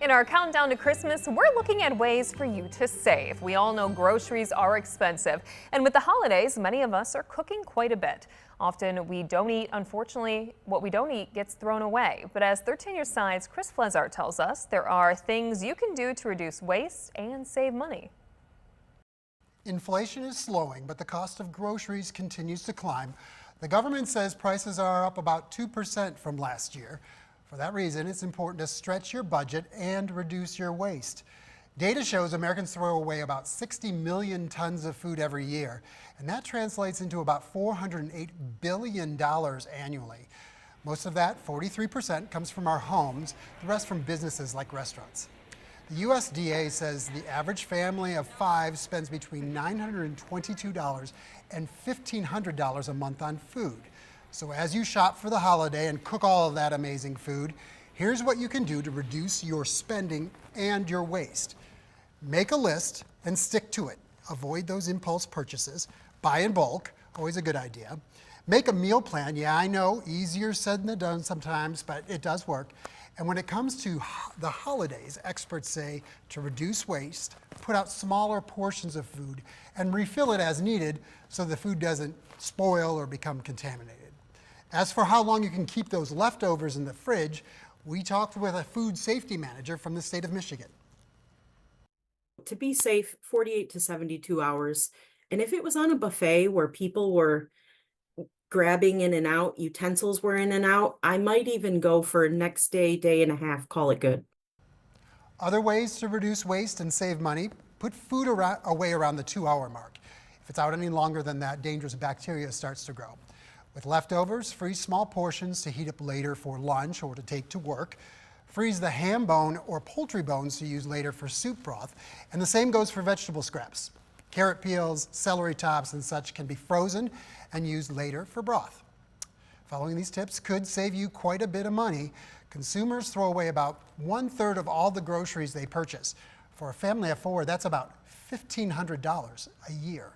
In our countdown to Christmas, we're looking at ways for you to save. We all know groceries are expensive, and with the holidays, many of us are cooking quite a bit. Often we don't eat, unfortunately, what we don't eat gets thrown away. But as 13 Your Side's Chris Fleszar tells us, there are things you can do to reduce waste and save money. Inflation is slowing, but the cost of groceries continues to climb. The government says prices are up about 2% from last year. For that reason, it's important to stretch your budget and reduce your waste. Data shows Americans throw away about 60 million tons of food every year, and that translates into about $408 billion annually. Most of that, 43%, comes from our homes, the rest from businesses like restaurants. The USDA says the average family of 5 spends between $922 and $1,500 a month on food. So as you shop for the holiday and cook all of that amazing food, here's what you can do to reduce your spending and your waste. Make a list and stick to it. Avoid those impulse purchases. Buy in bulk, always a good idea. Make a meal plan. Yeah, I know, easier said than done sometimes, but it does work. And when it comes to the holidays, experts say to reduce waste, put out smaller portions of food, and refill it as needed so the food doesn't spoil or become contaminated. As for how long you can keep those leftovers in the fridge, we talked with a food safety manager from the state of Michigan. To be safe, 48 to 72 hours. And if it was on a buffet where people were grabbing in and out, utensils were in and out, I might even go for next day, day and a half, call it good. Other ways to reduce waste and save money, put food away around the 2-hour mark. If it's out any longer than that, dangerous bacteria starts to grow. With leftovers, freeze small portions to heat up later for lunch or to take to work. Freeze the ham bone or poultry bones to use later for soup broth. And the same goes for vegetable scraps. Carrot peels, celery tops, and such can be frozen and used later for broth. Following these tips could save you quite a bit of money. Consumers throw away about 1/3 of all the groceries they purchase. For a family of 4, that's about $1,500 a year.